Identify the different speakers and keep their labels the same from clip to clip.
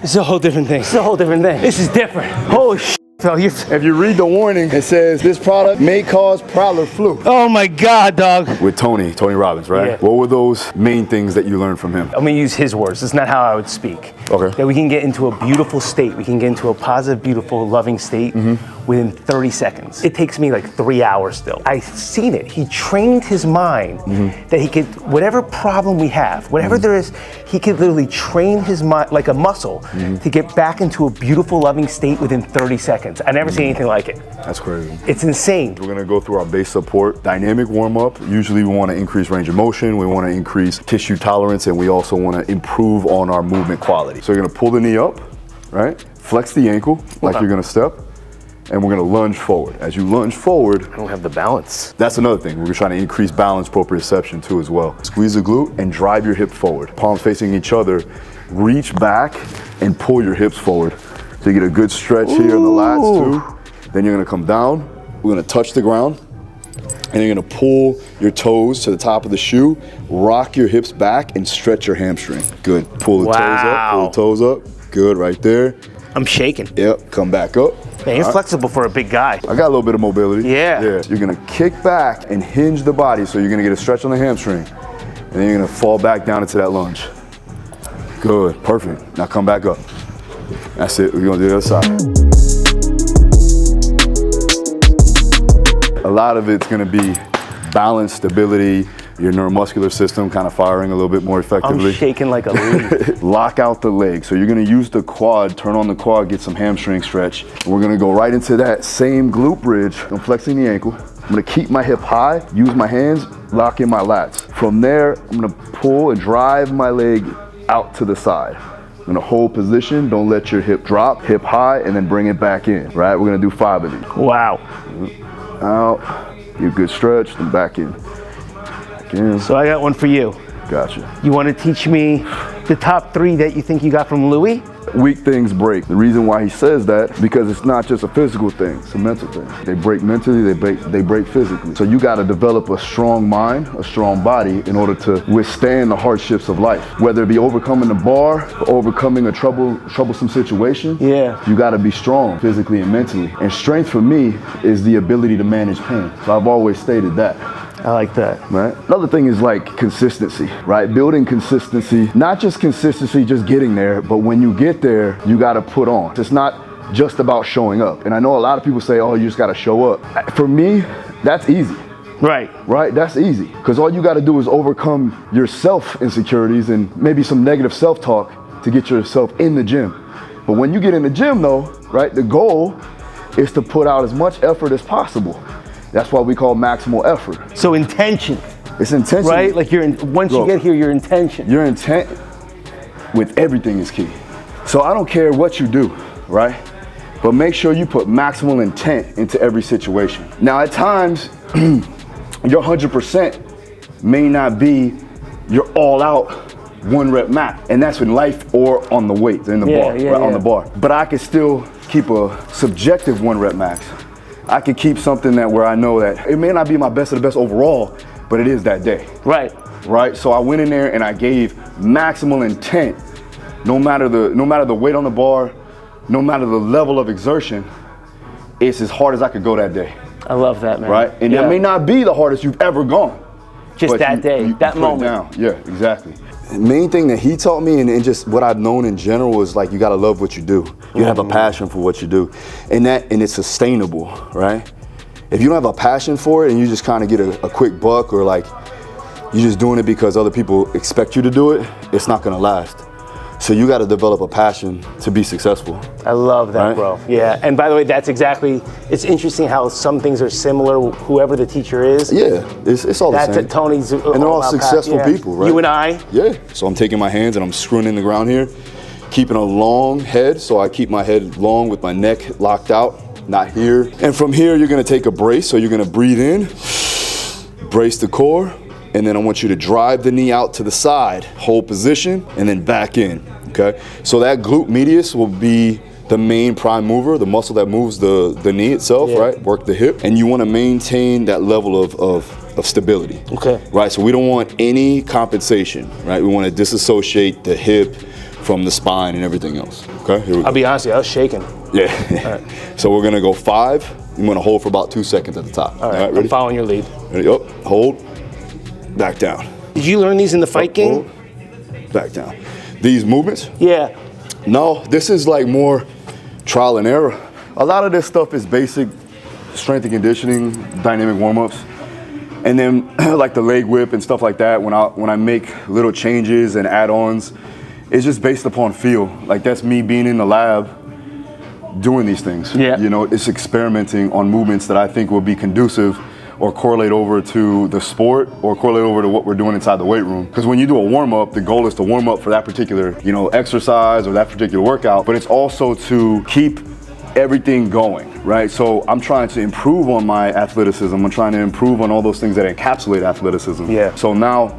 Speaker 1: It's a whole different thing. It's a whole different thing. This is different. Holy shit.
Speaker 2: If you read the warning, it says this product may cause prowler flu.
Speaker 1: Oh my God, dog.
Speaker 2: With Tony Robbins, right?
Speaker 1: Yeah.
Speaker 2: What were those main things that you learned from him?
Speaker 1: I'm gonna use his words. It's not how I would speak.
Speaker 2: Okay.
Speaker 1: That we can get into a beautiful state. We can get into a positive, beautiful, loving state within 30 seconds. It takes me like 3 hours still. I've seen it. He trained his mind that he could, whatever problem we have, whatever there is, he could literally train his mind like a muscle to get back into a beautiful, loving state within 30 seconds. I never seen anything like it.
Speaker 2: That's crazy.
Speaker 1: It's insane.
Speaker 2: We're gonna go through our base support, dynamic warm up. Usually we wanna increase range of motion, we wanna increase tissue tolerance, and we also wanna improve on our movement quality. So you're gonna pull the knee up, right? Flex the ankle like you're gonna step, and we're gonna lunge forward. As you lunge forward,
Speaker 1: I don't have the balance.
Speaker 2: that's another thing. We're trying to increase balance, proprioception too as well. Squeeze the glute and drive your hip forward. Palms facing each other, reach back and pull your hips forward. So you get a good stretch here in the lats too. Then you're gonna come down, we're gonna touch the ground, and you're gonna pull your toes to the top of the shoe, rock your hips back and stretch your hamstring. Good, pull the toes up, pull the toes up. Good, right there.
Speaker 1: I'm shaking.
Speaker 2: Yep, come back up.
Speaker 1: Man, you're flexible for a big guy.
Speaker 2: I got a little bit of mobility.
Speaker 1: Yeah.
Speaker 2: You're gonna kick back and hinge the body, so you're gonna get a stretch on the hamstring. And then you're gonna fall back down into that lunge. Good, perfect. Now come back up. That's it, we're gonna do the other side. A lot of it's gonna be balance, stability, your neuromuscular system kind of firing a little bit more effectively.
Speaker 1: I'm shaking like a leaf.
Speaker 2: Lock out the leg. So you're gonna use the quad, turn on the quad, get some hamstring stretch. We're gonna go right into that same glute bridge. I'm flexing the ankle. I'm gonna keep my hip high, use my hands, lock in my lats. From there, I'm gonna pull and drive my leg out to the side. I'm gonna hold position, don't let your hip drop, hip high, and then bring it back in, right? We're gonna do 5 of these.
Speaker 1: Wow.
Speaker 2: Out, get a good stretch, then back in.
Speaker 1: So I got one for you.
Speaker 2: Gotcha.
Speaker 1: You want to teach me the top 3 that you think you got from Louis?
Speaker 2: Weak things break. The reason why he says that, because it's not just a physical thing, it's a mental thing. They break mentally, they break physically. So you gotta develop a strong mind, a strong body in order to withstand the hardships of life. Whether it be overcoming the bar, or overcoming a troublesome situation, you gotta be strong physically and mentally. And strength for me is the ability to manage pain. So I've always stated that.
Speaker 1: I like that.
Speaker 2: Right? Another thing is like consistency, right? Building consistency, not just consistency, just getting there, but when you get there, you gotta put on. It's not just about showing up. And I know a lot of people say, oh, you just gotta show up. For me, that's easy.
Speaker 1: Right.
Speaker 2: Right, that's easy. Because all you gotta do is overcome your self-insecurities and maybe some negative self-talk to get yourself in the gym. But when you get in the gym though, right, the goal is to put out as much effort as possible. That's why we call maximal effort.
Speaker 1: So intention.
Speaker 2: It's intention.
Speaker 1: Right? Like once you get here, your intention.
Speaker 2: Your intent with everything is key. So I don't care what you do, right? But make sure you put maximal intent into every situation. Now at times, your 100% may not be your all out 1 rep max. And that's in life or on the weights, in the bar, right, on the bar. But I can still keep a subjective 1 rep max. I could keep something that where I know that it may not be my best of the best overall, but it is that day.
Speaker 1: Right.
Speaker 2: Right. So I went in there and I gave maximal intent, no matter the weight on the bar, no matter the level of exertion. It's as hard as I could go that day.
Speaker 1: I love that, man.
Speaker 2: Right. And it may not be the hardest you've ever gone.
Speaker 1: Just that day, that moment.
Speaker 2: Yeah, exactly. The main thing that he taught me and just what I've known in general is like you gotta love what you do. You have a passion for what you do. And it's sustainable, right? If you don't have a passion for it and you just kind of get a quick buck or like you're just doing it because other people expect you to do it, it's not gonna last. So you gotta develop a passion to be successful.
Speaker 1: I love that,
Speaker 2: right?
Speaker 1: bro. Yeah, and by the way, it's interesting how some things are similar, whoever the teacher is.
Speaker 2: Yeah, it's all the same.
Speaker 1: That's Tony's.
Speaker 2: And they're all successful people, right?
Speaker 1: You and I.
Speaker 2: Yeah, so I'm taking my hands and I'm screwing in the ground here, keeping a long head, so I keep my head long with my neck locked out, not here. And from here, you're gonna take a brace, so you're gonna breathe in, brace the core, and then I want you to drive the knee out to the side, hold position, and then back in, okay? So that glute medius will be the main prime mover, the muscle that moves the knee itself, right? Work the hip, and you wanna maintain that level of stability. Okay. Right, so we don't want any compensation, right? We wanna disassociate the hip from the spine and everything else. Okay, here we go.
Speaker 1: I'll be honest with you, I was shaking.
Speaker 2: Yeah. So we're gonna go 5. I'm gonna hold for about 2 seconds at the top.
Speaker 1: All right,
Speaker 2: ready?
Speaker 1: I'm following your lead.
Speaker 2: Ready? Up, hold, back down.
Speaker 1: Did you learn these in the fight game?
Speaker 2: Hold, back down. These movements?
Speaker 1: Yeah.
Speaker 2: No, this is like more trial and error. A lot of this stuff is basic strength and conditioning, dynamic warm-ups. And then like the leg whip and stuff like that, when I make little changes and add-ons, it's just based upon feel. Like that's me being in the lab doing these things.
Speaker 1: Yeah.
Speaker 2: You know, it's experimenting on movements that I think will be conducive or correlate over to the sport or correlate over to what we're doing inside the weight room. Because when you do a warm-up, the goal is to warm up for that particular, you know, exercise or that particular workout, but it's also to keep everything going, right? So I'm trying to improve on my athleticism. I'm trying to improve on all those things that encapsulate athleticism.
Speaker 1: Yeah.
Speaker 2: So now,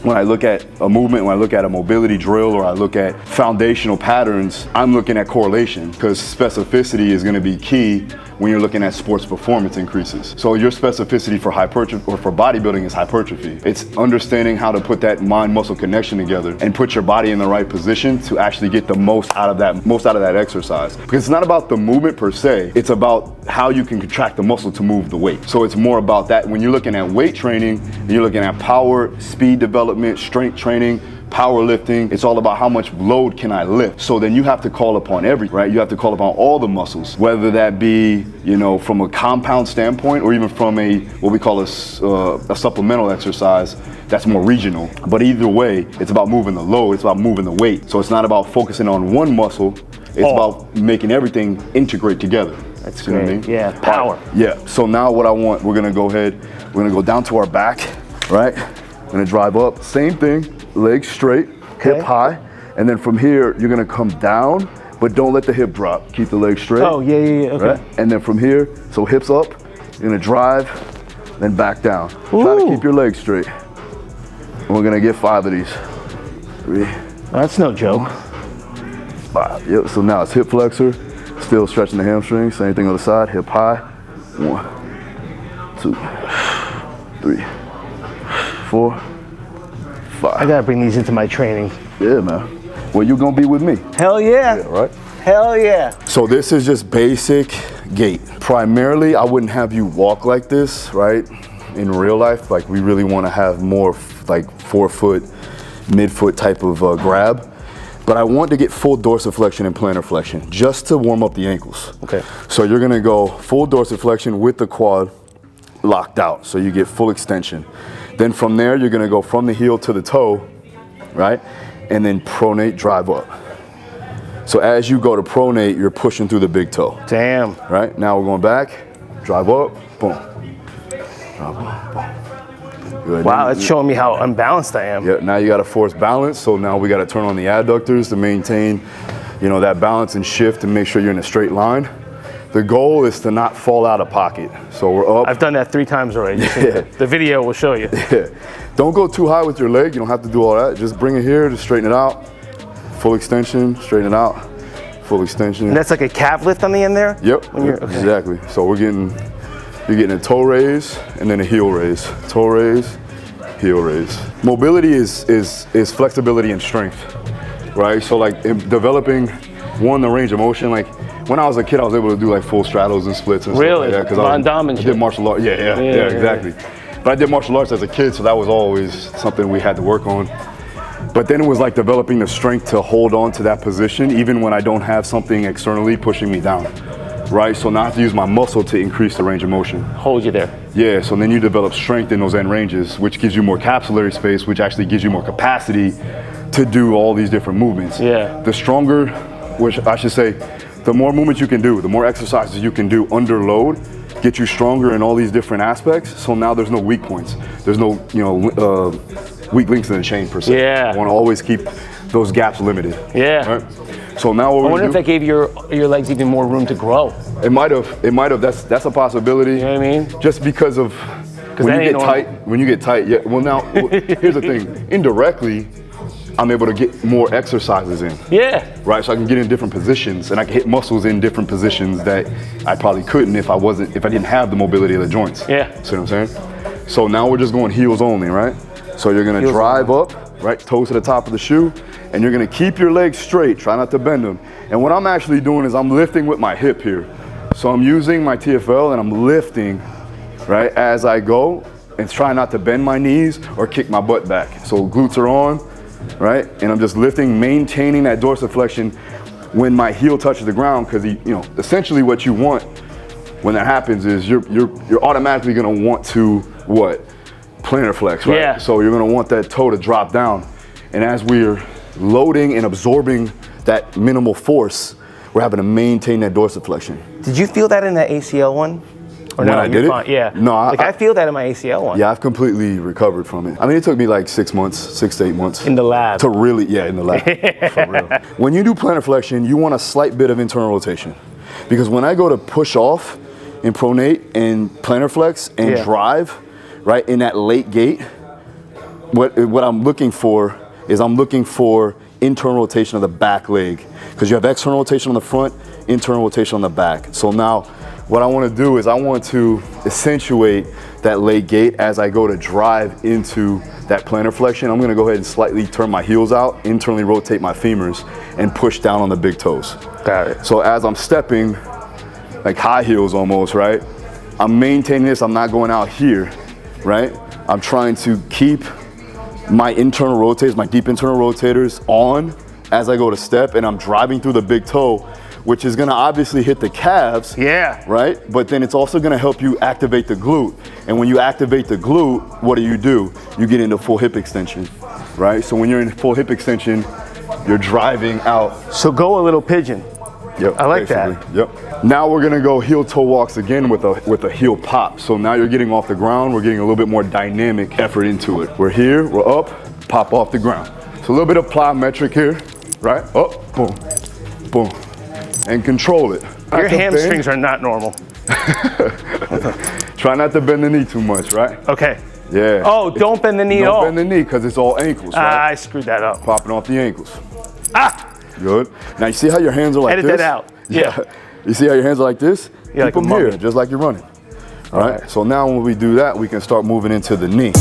Speaker 2: when I look at a movement, when I look at a mobility drill, or I look at foundational patterns, I'm looking at correlation, because specificity is going to be key when you're looking at sports performance increases. So your specificity for hypertrophy or for bodybuilding is hypertrophy. It's understanding how to put that mind-muscle connection together and put your body in the right position to actually get the most out of that exercise. Because it's not about the movement per se, it's about how you can contract the muscle to move the weight. So it's more about that. When you're looking at weight training, you're looking at power, speed development, strength training, powerlifting, it's all about how much load can I lift. So then you have to call upon right? You have to call upon all the muscles, whether that be, you know, from a compound standpoint or even from what we call a supplemental exercise that's more regional. But either way, it's about moving the load, it's about moving the weight. So it's not about focusing on one muscle, it's about making everything integrate together.
Speaker 1: That's
Speaker 2: you know
Speaker 1: great.
Speaker 2: what I mean?
Speaker 1: Yeah, power.
Speaker 2: Yeah, so now what I want, we're gonna go ahead, we're gonna go down to our back, right? We're gonna drive up, same thing, legs straight, hip high, and then from here, you're gonna come down, but don't let the hip drop. Keep the legs straight.
Speaker 1: Oh, yeah, okay.
Speaker 2: Right? And then from here, so hips up, you're gonna drive, then back down.
Speaker 1: Ooh.
Speaker 2: Try to keep your legs straight. And we're gonna get 5 of these. 3.
Speaker 1: That's no joke.
Speaker 2: 5, yep, so now it's hip flexor, still stretching the hamstring, same thing on the side, hip high. 1, 2, 3, 4, 5.
Speaker 1: I gotta bring these into my training.
Speaker 2: Yeah, man. Well, you're gonna be with me.
Speaker 1: Hell yeah.
Speaker 2: Yeah, right?
Speaker 1: Hell yeah.
Speaker 2: So this is just basic gait. Primarily, I wouldn't have you walk like this, right? In real life, like we really wanna have more like forefoot, midfoot type of grab. But I want to get full dorsiflexion and plantar flexion just to warm up the ankles.
Speaker 1: Okay.
Speaker 2: So you're gonna go full dorsiflexion with the quad locked out. So you get full extension. Then from there, you're gonna go from the heel to the toe, right? And then pronate, drive up. So as you go to pronate, you're pushing through the big toe.
Speaker 1: Damn.
Speaker 2: Right? Now we're going back, drive up, boom. Drive up, boom. Good.
Speaker 1: Wow, that's showing me how unbalanced I am.
Speaker 2: Yeah, now you gotta force balance. So now we gotta turn on the adductors to maintain, you know, that balance and shift and make sure you're in a straight line. The goal is to not fall out of pocket. So we're up.
Speaker 1: I've done that 3 times already.
Speaker 2: Yeah.
Speaker 1: The video will show you.
Speaker 2: Yeah. Don't go too high with your leg. You don't have to do all that. Just bring it here, just straighten it out. Full extension, straighten it out. Full extension.
Speaker 1: And that's like a calf lift on the end there?
Speaker 2: Yep,
Speaker 1: Okay.
Speaker 2: exactly. So you're getting a toe raise and then a heel raise. Toe raise, heel raise. Mobility is flexibility and strength, right? So like developing, the range of motion, like when I was a kid, I was able to do like full straddles and splits and
Speaker 1: really?
Speaker 2: stuff like that.
Speaker 1: Von Damme and
Speaker 2: I
Speaker 1: shit.
Speaker 2: did martial arts, yeah, exactly. But I did martial arts as a kid, so that was always something we had to work on. But then it was like developing the strength to hold on to that position, even when I don't have something externally pushing me down, right? So now I have to use my muscle to increase the range of motion.
Speaker 1: Hold you there.
Speaker 2: Yeah, so then you develop strength in those end ranges, which gives you more capillary space, which actually gives you more capacity to do all these different movements.
Speaker 1: Yeah.
Speaker 2: The stronger, which I should say, the more movements you can do, the more exercises you can do under load, get you stronger in all these different aspects. So now there's no weak points. There's no, weak links in the chain per se.
Speaker 1: Yeah.
Speaker 2: I want to always keep those gaps limited.
Speaker 1: Yeah.
Speaker 2: Right? So now what
Speaker 1: I wonder if that gave your legs even more room to grow.
Speaker 2: It might have. That's a possibility.
Speaker 1: You know what I mean?
Speaker 2: Just because of when you get tight. Yeah. Well, now here's the thing. Indirectly, I'm able to get more exercises in.
Speaker 1: Yeah.
Speaker 2: Right. So I can get in different positions, and I can hit muscles in different positions that I probably couldn't if I didn't have the mobility of the joints.
Speaker 1: Yeah.
Speaker 2: See what I'm saying? So now we're just going heels only, right? So you're gonna drive up, right? Toes to the top of the shoe, and you're gonna keep your legs straight, try not to bend them. And what I'm actually doing is I'm lifting with my hip here. So I'm using my TFL and I'm lifting, right, as I go, and try not to bend my knees or kick my butt back. So glutes are on, right? And I'm just lifting, maintaining that dorsiflexion when my heel touches the ground, because essentially what you want when that happens is you're automatically gonna want to what? Plantar flex, right?
Speaker 1: Yeah.
Speaker 2: So you're gonna want that toe to drop down. And as we're loading and absorbing that minimal force, we're having to maintain that dorsiflexion.
Speaker 1: Did you feel that in the ACL one? Or
Speaker 2: when I did it?
Speaker 1: Fine. Yeah.
Speaker 2: No,
Speaker 1: I feel that in my ACL one.
Speaker 2: Yeah, I've completely recovered from it. I mean, it took me like 6 to 8 months.
Speaker 1: In the lab.
Speaker 2: To really, in the lab, for real. When you do plantar flexion, you want a slight bit of internal rotation. Because when I go to push off and pronate and plantar flex and drive, right, in that late gait, what I'm looking for is internal rotation of the back leg. Because you have external rotation on the front, internal rotation on the back. So now, what I want to do is I want to accentuate that late gait as I go to drive into that plantar flexion. I'm going to go ahead and slightly turn my heels out, internally rotate my femurs, and push down on the big toes.
Speaker 1: Got it.
Speaker 2: So as I'm stepping, like high heels almost, right? I'm maintaining this, I'm not going out here, right? I'm trying to keep my internal rotators, my deep internal rotators on as I go to step, and I'm driving through the big toe, which is gonna obviously hit the calves, right? But then it's also gonna help you activate the glute. And when you activate the glute, what do? You get into full hip extension, right? So when you're in full hip extension, you're driving out.
Speaker 1: So go a little pigeon.
Speaker 2: Yep,
Speaker 1: I like
Speaker 2: basically.
Speaker 1: that.
Speaker 2: Yep. Now we're gonna go heel toe walks again with a heel pop. So now you're getting off the ground, we're getting a little bit more dynamic effort into it. We're here, we're up, pop off the ground. So a little bit of plyometric here, right? Up, boom, boom. And control it.
Speaker 1: Your hamstrings are not normal.
Speaker 2: Try not to bend the knee too much, right?
Speaker 1: Okay.
Speaker 2: Yeah.
Speaker 1: Oh, don't bend the knee at all.
Speaker 2: Don't bend the knee because it's all ankles, right?
Speaker 1: I screwed that up.
Speaker 2: Popping off the ankles.
Speaker 1: Ah!
Speaker 2: Good. Now you see how your hands are like
Speaker 1: Edit
Speaker 2: this?
Speaker 1: that out. Yeah.
Speaker 2: You see how your hands are like this?
Speaker 1: Yeah,
Speaker 2: Keep
Speaker 1: like
Speaker 2: them here, just like you're running. All right. So now when we do that, we can start moving into the knee.